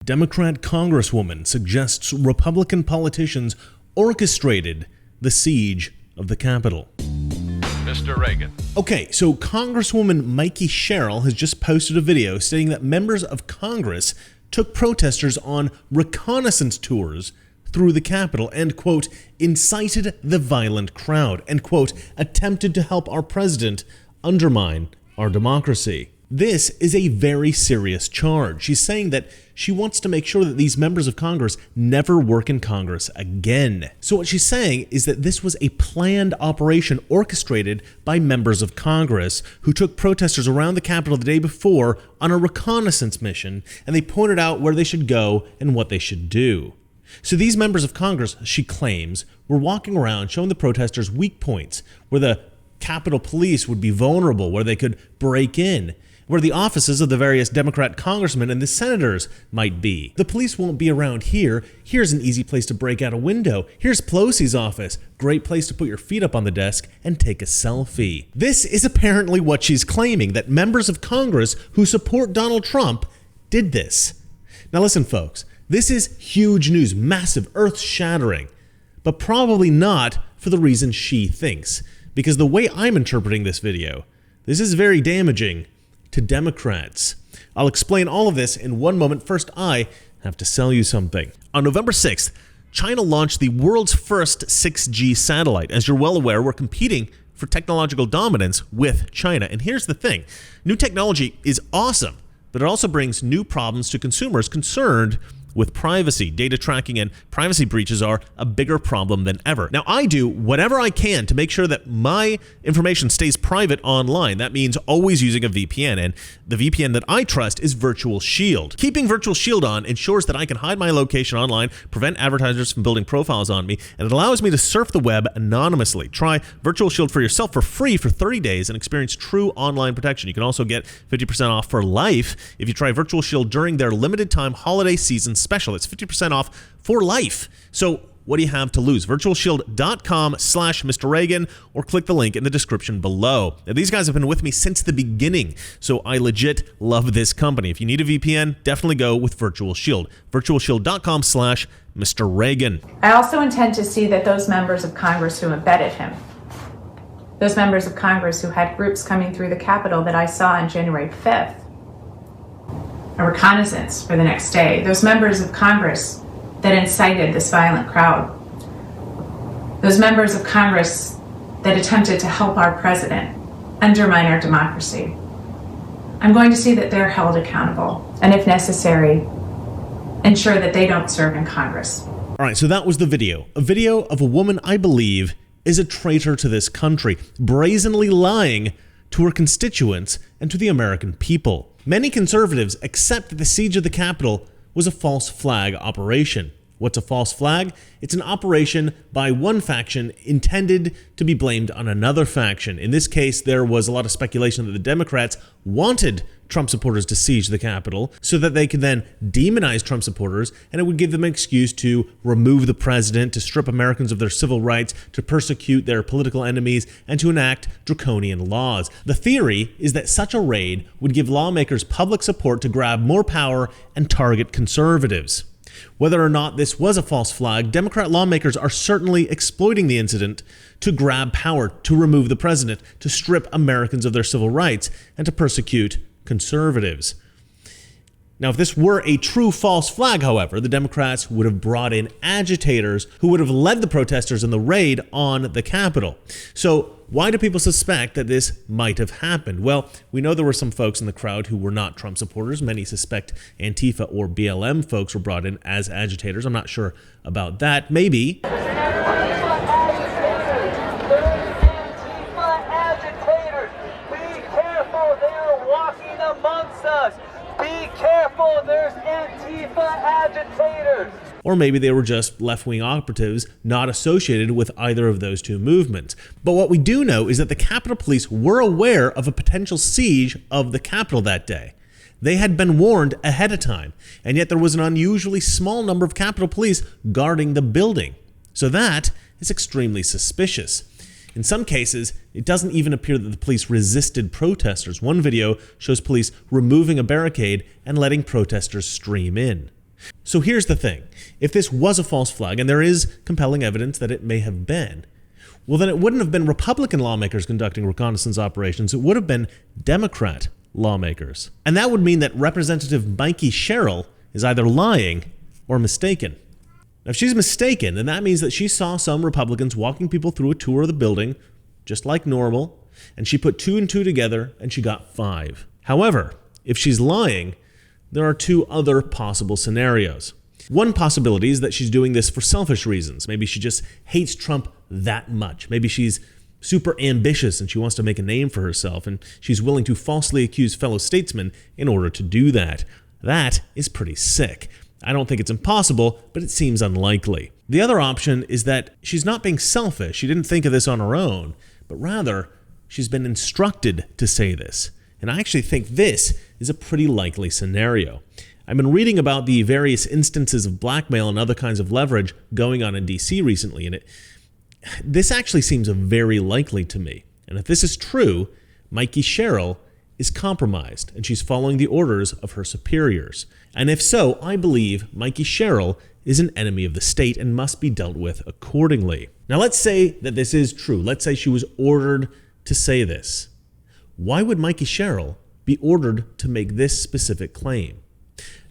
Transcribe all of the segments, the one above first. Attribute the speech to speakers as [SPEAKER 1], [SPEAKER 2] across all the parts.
[SPEAKER 1] Democrat Congresswoman suggests Republican politicians orchestrated the siege of the Capitol.
[SPEAKER 2] Mr. Reagan.
[SPEAKER 1] Okay, so Congresswoman Mikey Sherrill has just posted a video stating that members of Congress took protesters on reconnaissance tours through the Capitol and, quote, incited the violent crowd and, quote, attempted to help our president undermine our democracy. This is a very serious charge. She's saying that she wants to make sure that these members of Congress never work in Congress again. So what she's saying is that this was a planned operation orchestrated by members of Congress who took protesters around the Capitol the day before on a reconnaissance mission, and they pointed out where they should go and what they should do. So these members of Congress, she claims, were walking around showing the protesters weak points, where the Capitol Police would be vulnerable, where they could break in, where the offices of the various Democrat congressmen and the senators might be. The police won't be around here. Here's an easy place to break out a window. Here's Pelosi's office. Great place to put your feet up on the desk and take a selfie. This is apparently what she's claiming, that members of Congress who support Donald Trump did this. Now listen, folks, this is huge news, massive, earth-shattering, but probably not for the reason she thinks. Because the way I'm interpreting this video, this is very damaging to Democrats. I'll explain all of this in one moment. First, I have to sell you something. On November 6th, China launched the world's first 6G satellite. As you're well aware, we're competing for technological dominance with China. And here's the thing. New technology is awesome, but it also brings new problems to consumers concerned with privacy. Data tracking and privacy breaches are a bigger problem than ever. Now, I do whatever I can to make sure that my information stays private online. That means always using a VPN, and the VPN that I trust is Virtual Shield. Keeping Virtual Shield on ensures that I can hide my location online, prevent advertisers from building profiles on me, and it allows me to surf the web anonymously. Try Virtual Shield for yourself for free for 30 days and experience true online protection. You can also get 50% off for life if you try Virtual Shield during their limited time holiday season special. It's 50% off for life. So what do you have to lose? virtualshield.com/Mr. Reagan, or click the link in the description below. Now, these guys have been with me since the beginning, so I legit love this company. If you need a VPN, definitely go with Virtual Shield. virtualshield.com/Mr. Reagan.
[SPEAKER 3] I also intend to see that those members of Congress who embedded him, those members of Congress who had groups coming through the Capitol that I saw on January 5th, a reconnaissance for the next day, those members of Congress that incited this violent crowd, those members of Congress that attempted to help our president undermine our democracy. I'm going to see that they're held accountable, and if necessary, ensure that they don't serve in Congress.
[SPEAKER 1] All right, so that was the video. A video of a woman I believe is a traitor to this country, brazenly lying to her constituents and to the American people. Many conservatives accept that the siege of the Capitol was a false flag operation. What's a false flag? It's an operation by one faction intended to be blamed on another faction. In this case, there was a lot of speculation that the Democrats wanted Trump supporters to siege the Capitol so that they could then demonize Trump supporters, and it would give them an excuse to remove the president, to strip Americans of their civil rights, to persecute their political enemies, and to enact draconian laws. The theory is that such a raid would give lawmakers public support to grab more power and target conservatives. Whether or not this was a false flag, Democrat lawmakers are certainly exploiting the incident to grab power, to remove the president, to strip Americans of their civil rights, and to persecute conservatives. Now, if this were a true false flag, however, the Democrats would have brought in agitators who would have led the protesters in the raid on the Capitol. So why do people suspect that this might have happened? Well, we know there were some folks in the crowd who were not Trump supporters. Many suspect Antifa or BLM folks were brought in as agitators. I'm not sure about that. Maybe.
[SPEAKER 4] There's Antifa agitators.
[SPEAKER 1] Or maybe they were just left-wing operatives not associated with either of those two movements. But what we do know is that the Capitol Police were aware of a potential siege of the Capitol that day. They had been warned ahead of time, and yet there was an unusually small number of Capitol Police guarding the building. So that is extremely suspicious. In some cases, it doesn't even appear that the police resisted protesters. One video shows police removing a barricade and letting protesters stream in. So here's the thing. If this was a false flag, and there is compelling evidence that it may have been, well, then it wouldn't have been Republican lawmakers conducting reconnaissance operations. It would have been Democrat lawmakers. And that would mean that Representative Mikey Sherrill is either lying or mistaken. Now, if she's mistaken, then that means that she saw some Republicans walking people through a tour of the building, just like normal, and she put 2 and 2 together and she got 5. However, if she's lying, there are 2 other possible scenarios. One possibility is that she's doing this for selfish reasons. Maybe she just hates Trump that much. Maybe she's super ambitious and she wants to make a name for herself, and she's willing to falsely accuse fellow statesmen in order to do that. That is pretty sick. I don't think it's impossible, but it seems unlikely. The other option is that she's not being selfish. She didn't think of this on her own, but rather she's been instructed to say this. And I actually think this is a pretty likely scenario. I've been reading about the various instances of blackmail and other kinds of leverage going on in DC recently, and this actually seems very likely to me. And if this is true, Mikey Sherrill is compromised, and she's following the orders of her superiors. And if so, I believe Mikey Sherrill is an enemy of the state and must be dealt with accordingly. Now, let's say that this is true. Let's say she was ordered to say this. Why would Mikey Sherrill be ordered to make this specific claim?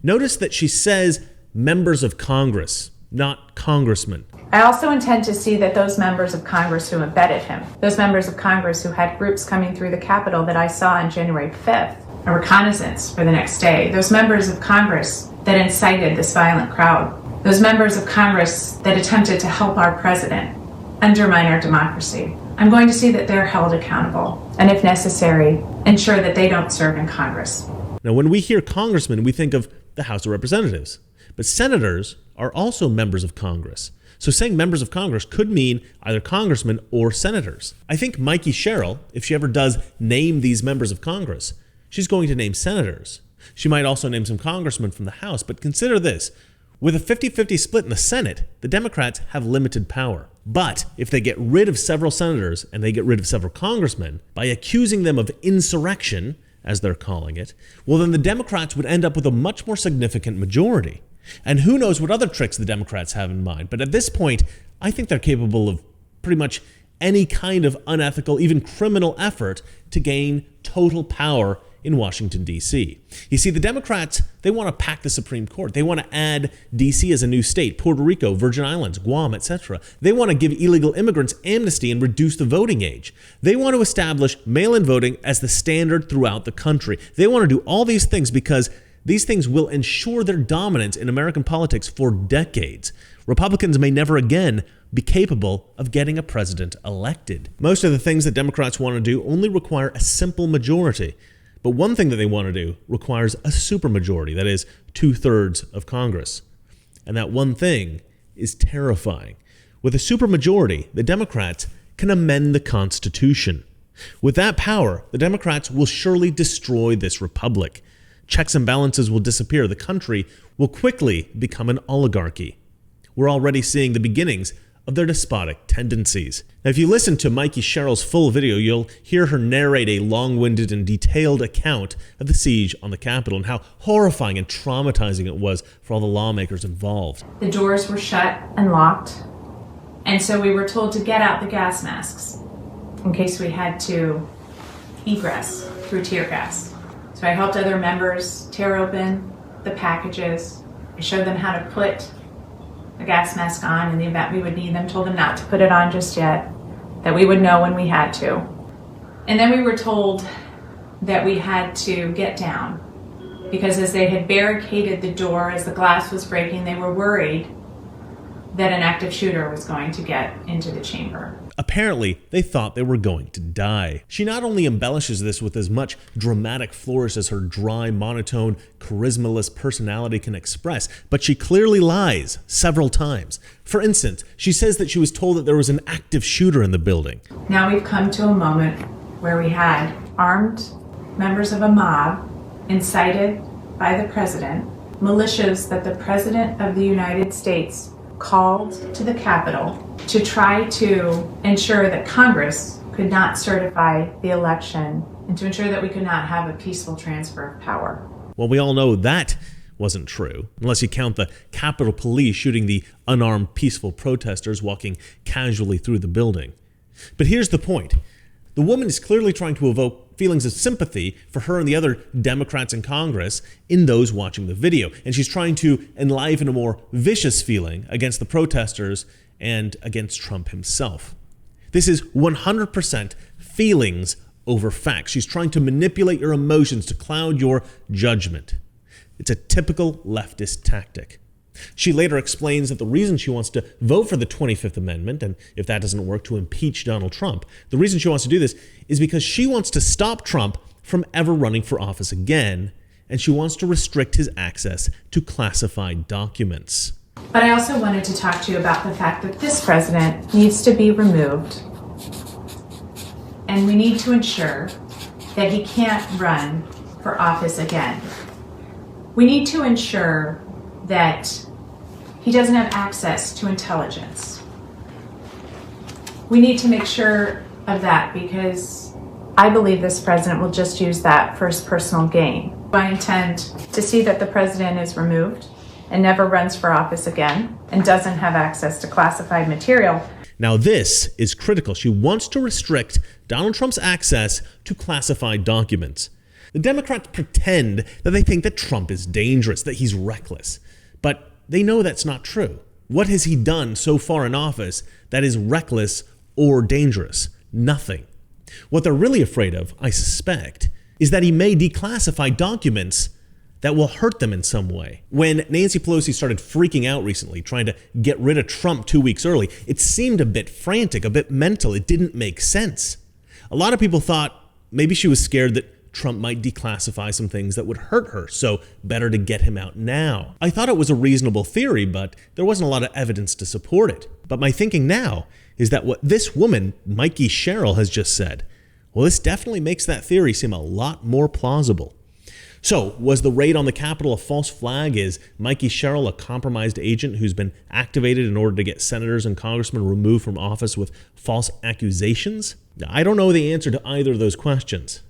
[SPEAKER 1] Notice that she says members of Congress, not congressmen.
[SPEAKER 3] I also intend to see that those members of Congress who embedded him, those members of Congress who had groups coming through the Capitol that I saw on January 5th, a reconnaissance for the next day, those members of Congress that incited this violent crowd, those members of Congress that attempted to help our president undermine our democracy. I'm going to see that they're held accountable, and if necessary, ensure that they don't serve in Congress.
[SPEAKER 1] Now, when we hear congressmen, we think of the House of Representatives, but senators are also members of Congress. So saying members of Congress could mean either congressmen or senators. I think Mikey Sherrill, if she ever does name these members of Congress, she's going to name senators. She might also name some congressmen from the House, but consider this. With a 50-50 split in the Senate, the Democrats have limited power. But if they get rid of several senators and they get rid of several congressmen by accusing them of insurrection, as they're calling it, well, then the Democrats would end up with a much more significant majority. And who knows what other tricks the Democrats have in mind. But at this point, I think they're capable of pretty much any kind of unethical, even criminal effort to gain total power in Washington, D.C. You see, the Democrats, they want to pack the Supreme Court. They want to add D.C. as a new state, Puerto Rico, Virgin Islands, Guam, etc. They want to give illegal immigrants amnesty and reduce the voting age. They want to establish mail-in voting as the standard throughout the country. They want to do all these things because these things will ensure their dominance in American politics for decades. Republicans may never again be capable of getting a president elected. Most of the things that Democrats want to do only require a simple majority. But one thing that they want to do requires a supermajority, that is, 2/3 of Congress. And that one thing is terrifying. With a supermajority, the Democrats can amend the Constitution. With that power, the Democrats will surely destroy this republic. Checks and balances will disappear. The country will quickly become an oligarchy. We're already seeing the beginnings of their despotic tendencies. Now, if you listen to Mikey Sherrill's full video, you'll hear her narrate a long-winded and detailed account of the siege on the Capitol and how horrifying and traumatizing it was for all the lawmakers involved.
[SPEAKER 3] The doors were shut and locked, and so we were told to get out the gas masks in case we had to egress through tear gas. So I helped other members tear open the packages. I showed them how to put a gas mask on in the event we would need them, told them not to put it on just yet, that we would know when we had to. And then we were told that we had to get down because as they had barricaded the door, as the glass was breaking, they were worried that an active shooter was going to get into the chamber.
[SPEAKER 1] Apparently, they thought they were going to die. She not only embellishes this with as much dramatic flourish as her dry, monotone, charismaless personality can express, but she clearly lies several times. For instance, she says that she was told that there was an active shooter in the building.
[SPEAKER 3] Now we've come to a moment where we had armed members of a mob incited by the president, militias that the President of the United States called to the Capitol to try to ensure that Congress could not certify the election and to ensure that we could not have a peaceful transfer of power.
[SPEAKER 1] Well, we all know that wasn't true, unless you count the Capitol Police shooting the unarmed peaceful protesters walking casually through the building. But here's the point. The woman is clearly trying to evoke feelings of sympathy for her and the other Democrats in Congress in those watching the video, and she's trying to enliven a more vicious feeling against the protesters and against Trump himself. This is 100% feelings over facts. She's trying to manipulate your emotions to cloud your judgment. It's a typical leftist tactic. She later explains that the reason she wants to vote for the 25th Amendment, and if that doesn't work, to impeach Donald Trump, the reason she wants to do this is because she wants to stop Trump from ever running for office again, and she wants to restrict his access to classified documents.
[SPEAKER 3] But I also wanted to talk to you about the fact that this president needs to be removed, and we need to ensure that he can't run for office again. We need to ensure that he doesn't have access to intelligence. We need to make sure of that because I believe this president will just use that for his personal gain. I intend to see that the president is removed and never runs for office again and doesn't have access to classified material.
[SPEAKER 1] Now this is critical. She wants to restrict Donald Trump's access to classified documents. The Democrats pretend that they think that Trump is dangerous, that he's reckless. But they know that's not true. What has he done so far in office that is reckless or dangerous? Nothing. What they're really afraid of, I suspect, is that he may declassify documents that will hurt them in some way. When Nancy Pelosi started freaking out recently, trying to get rid of Trump 2 weeks early, it seemed a bit frantic, a bit mental. It didn't make sense. A lot of people thought maybe she was scared that Trump might declassify some things that would hurt her, so better to get him out now. I thought it was a reasonable theory, but there wasn't a lot of evidence to support it. But my thinking now is that what this woman, Mikey Sherrill, has just said, well, this definitely makes that theory seem a lot more plausible. So, was the raid on the Capitol a false flag? Is Mikey Sherrill a compromised agent who's been activated in order to get senators and congressmen removed from office with false accusations? I don't know the answer to either of those questions.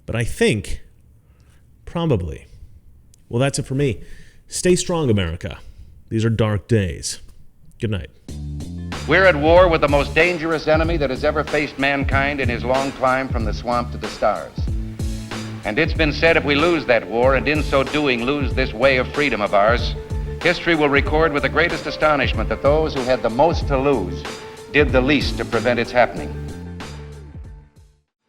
[SPEAKER 1] But I think, probably. Well, that's it for me. Stay strong, America. These are dark days. Good night.
[SPEAKER 5] We're at war with the most dangerous enemy that has ever faced mankind in his long climb from the swamp to the stars. And it's been said if we lose that war, and in so doing lose this way of freedom of ours, history will record with the greatest astonishment that those who had the most to lose did the least to prevent its happening.